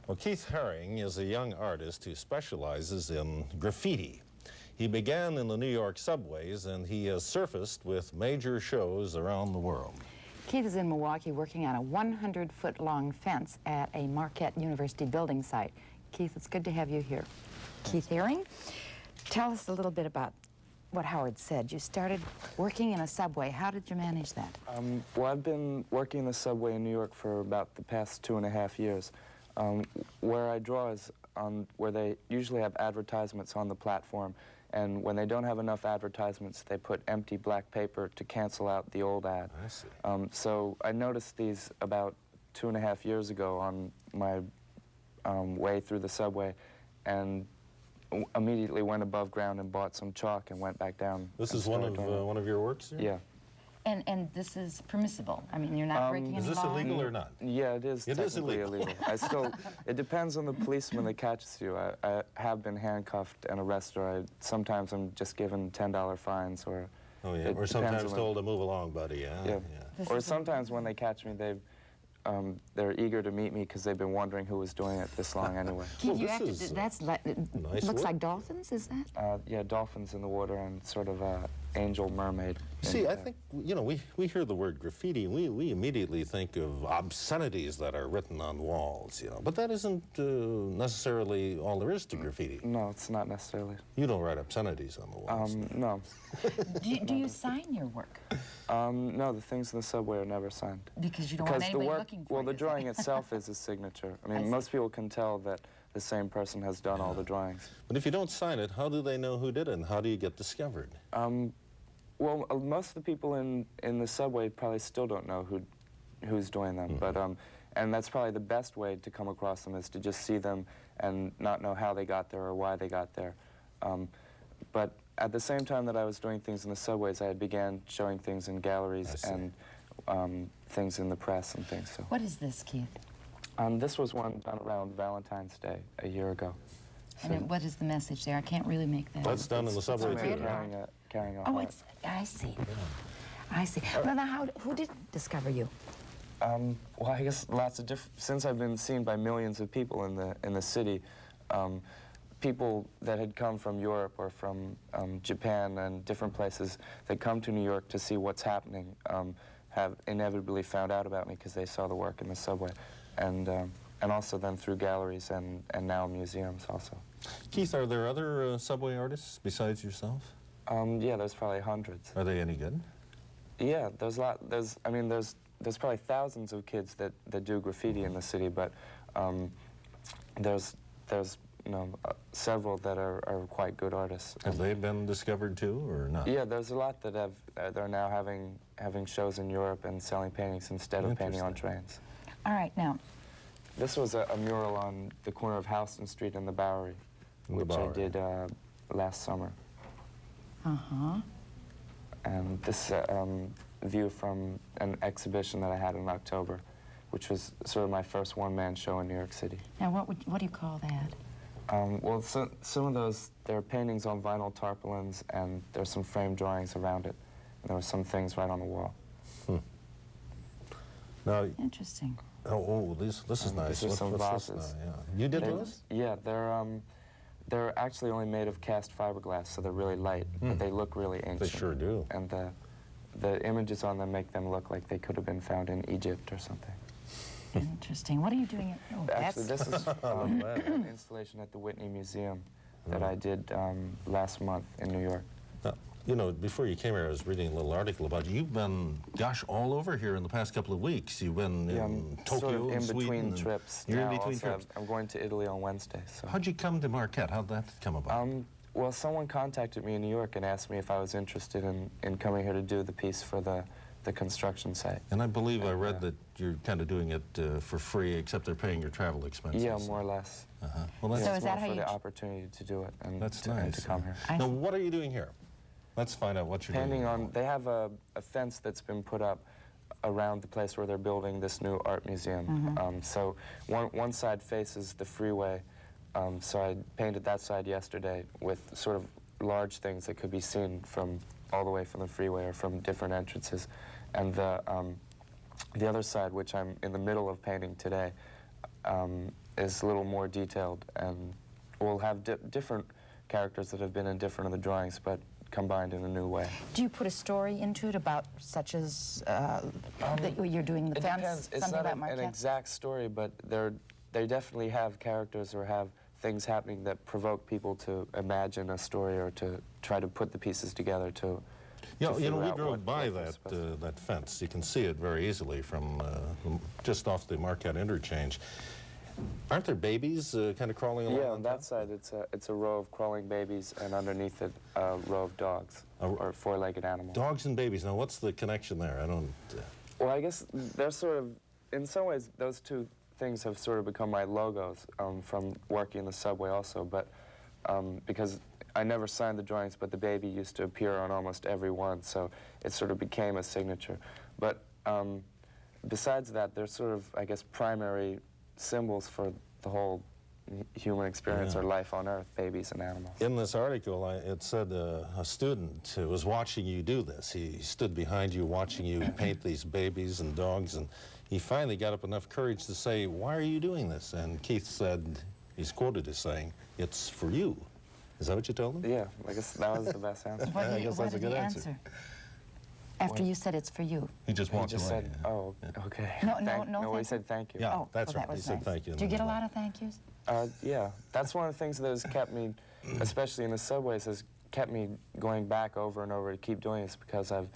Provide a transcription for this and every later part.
Well, Keith Haring is a young artist who specializes in graffiti. He began in the New York subways, and he has surfaced with major shows around the world. Keith is in Milwaukee working on a 100-foot-long fence at a Marquette University building site. Keith, it's good to have you here. Keith Haring, tell us a little bit about what Howard said. You started working in a subway. How did you manage that? Well, I've been working in the subway in New York for about the past 2.5 years. Where I draw is where they usually have advertisements on the platform, and when they don't have enough advertisements, they put empty black paper to cancel out the old ad. I see. So I noticed these about 2.5 years ago on my way through the subway, and immediately went above ground and bought some chalk and went back down. This is one of your works here? Yeah. And this is permissible? I mean, you're not breaking any laws? Is this illegal or not? Yeah, it is technically illegal. It depends on the policeman that catches you. I have been handcuffed and arrested. Sometimes I'm just given $10 fines, or oh yeah, or sometimes told to move along, buddy. Yeah. Or sometimes when they catch me, they're eager to meet me because they've been wondering who was doing it this long anyway. Keith, you acted, that's like, nice looks work. like dolphins, is that? Yeah, dolphins in the water and sort of an angel mermaid. See, I think, you know, we hear the word graffiti, and we immediately think of obscenities that are written on walls, you know, but that isn't necessarily all there is to graffiti. No, it's not necessarily. You don't write obscenities on the walls. No. Do you sign your work? No, the things in the subway are never signed. Because you don't want anybody looking for well, it, the drawing itself is a signature. I mean, most people can tell that the same person has done all the drawings. But if you don't sign it, how do they know who did it, and how do you get discovered? Well, most of the people in the subway probably still don't know who's doing them, but and that's probably the best way to come across them, is to just see them and not know how they got there or why they got there. But at the same time that I was doing things in the subways, I began showing things in galleries and things in the press and things. So. What is this, Keith? This was one done around Valentine's Day a year ago. So. And what is the message there? I can't really make that. That's done in the subway too. Carrying a oh, heart. I see. I see. Well, now, who did discover you? Well, I guess lots of different. Since I've been seen by millions of people in the city, people that had come from Europe or from Japan and different places that come to New York to see what's happening have inevitably found out about me because they saw the work in the subway, and also then through galleries and now museums also. Keith, are there other subway artists besides yourself? Yeah, there's probably hundreds. Are they any good? Yeah, there's a lot. There's probably thousands of kids that do graffiti in the city, but there's you know, several that are quite good artists. Have they been discovered too, or not? Yeah, there's a lot that they're now having shows in Europe and selling paintings instead of painting on trains. All right, now. This was a mural on the corner of Houston Street and the Bowery, which I did last summer. Uh-huh. And this view from an exhibition that I had in October, which was sort of my first one-man show in New York City. Now, what do you call that? Well, some of those, there are paintings on vinyl tarpaulins, and there's some frame drawings around it. And there were some things right on the wall. Now, interesting. Oh, this is nice. These are some vases. Yeah. You did those? Yeah, they're actually only made of cast fiberglass, so they're really light, but they look really ancient. They sure do. And the images on them make them look like they could have been found in Egypt or something. Interesting. What are you doing? Actually, this is an installation at the Whitney Museum that I did last month in New York. Now, you know, before you came here, I was reading a little article about you. You've been, gosh, all over here in the past couple of weeks. You've been in Tokyo, sort of in Sweden, between trips. You're in between trips. I'm going to Italy on Wednesday. So. How'd you come to Marquette? How'd that come about? Well, someone contacted me in New York and asked me if I was interested in coming here to do the piece for the construction site. And I believe I read that you're kind of doing it for free, except they're paying your travel expenses. Yeah, more or less. Well, that's so is that how for you... the opportunity to do it and that's to, nice. and to come here. Now, what are you doing here? Let's find out what you're Painting doing. on, they have a fence that's been put up around the place where they're building this new art museum. So one side faces the freeway, so I painted that side yesterday with sort of large things that could be seen from all the way from the freeway or from different entrances. And the other side, which I'm in the middle of painting today, is a little more detailed, and we'll have different characters that have been in different of the drawings, but combined in a new way. Do you put a story into it about such as that you're doing the It fence? depends. It's something not about an Marquette? exact story, but they definitely have characters or have things happening that provoke people to imagine a story or to try to put the pieces together to You know, figure we out drove by what that, that fence. You can see it very easily from just off the Marquette interchange. Aren't there babies kind of crawling along? Yeah, on that side it's a row of crawling babies, and underneath it a row of dogs, or four-legged animals. Dogs and babies. Now, what's the connection there? I don't... Well, I guess they're sort of, in some ways, those two things have sort of become my logos from working in the subway also, but because I never signed the drawings, but the baby used to appear on almost every one, so it sort of became a signature. But besides that, they're sort of, I guess, primary symbols for the whole human experience or life on Earth, babies and animals. In this article, it said a student was watching you do this. He stood behind you watching you paint these babies and dogs, and he finally got up enough courage to say, "Why are you doing this?" And Keith said, he's quoted as saying, "It's for you." Is that what you told him? Yeah, I guess that was the best answer. What I did, guess what that's a did good he answer. After you said it's for you? He just He walked just away. said, "Oh, okay." No, No, he thank said thank you. Yeah. Oh, that's well, right. that He was said nice. thank you. Do you get a lot of thank yous? Yeah, that's one of the things that has kept me, especially in the subways, has kept me going back over and over to keep doing this, because I've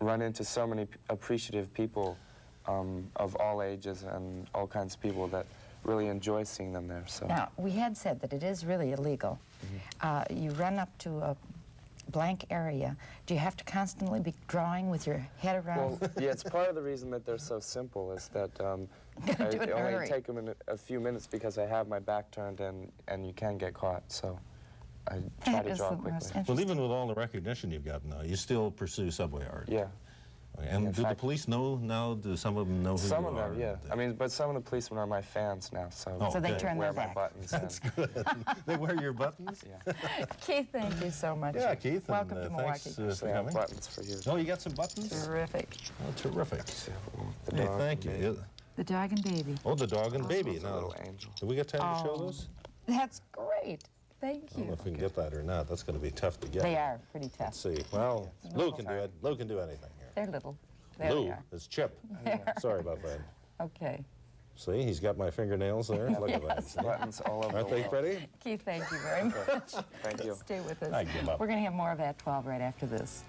run into so many appreciative people of all ages and all kinds of people that really enjoy seeing them there. So Now, we had said that it is really illegal. You run up to a blank area. Do you have to constantly be drawing with your head around? well, yeah, it's part of the reason that they're so simple is that Gotta do it in a only hurry. take them in a few minutes because I have my back turned and you can get caught. So I try That to is draw the quickly. most Well, interesting. even with all the recognition you've got now, you still pursue subway art. Yeah. And In do the fact- police know now? Do some of them know who Some you of are? them, yeah. I mean, but some of the policemen are my fans now, so, Oh, So they okay. turn wear their my back. buttons. That's Good. They wear your buttons? Yeah. Keith, thank you so much. Yeah, Keith. Welcome and, to Milwaukee. Thanks for Actually, I have coming. buttons for you. Oh, you got some buttons? Terrific. Oh, terrific. The Hey, dog thank you. and baby. Yeah. The dog and baby. Oh, the dog and baby. It's a Now, little angel. do we get time to show Oh. those? That's great. Thank I don't know you. if we can get that or not. That's going to be tough to get. They are pretty Let's tough. see. Well, Lou can do it. Lou can do anything here. They're little. There Lou they are. is Chip. Sorry about that. Okay. See, he's got my fingernails there. Look at Yes. that. Buttons all over Aren't the they wall. pretty? Keith, thank you very much. Thank you. Stay with us. I give up. We're going to have more of At 12 right after this.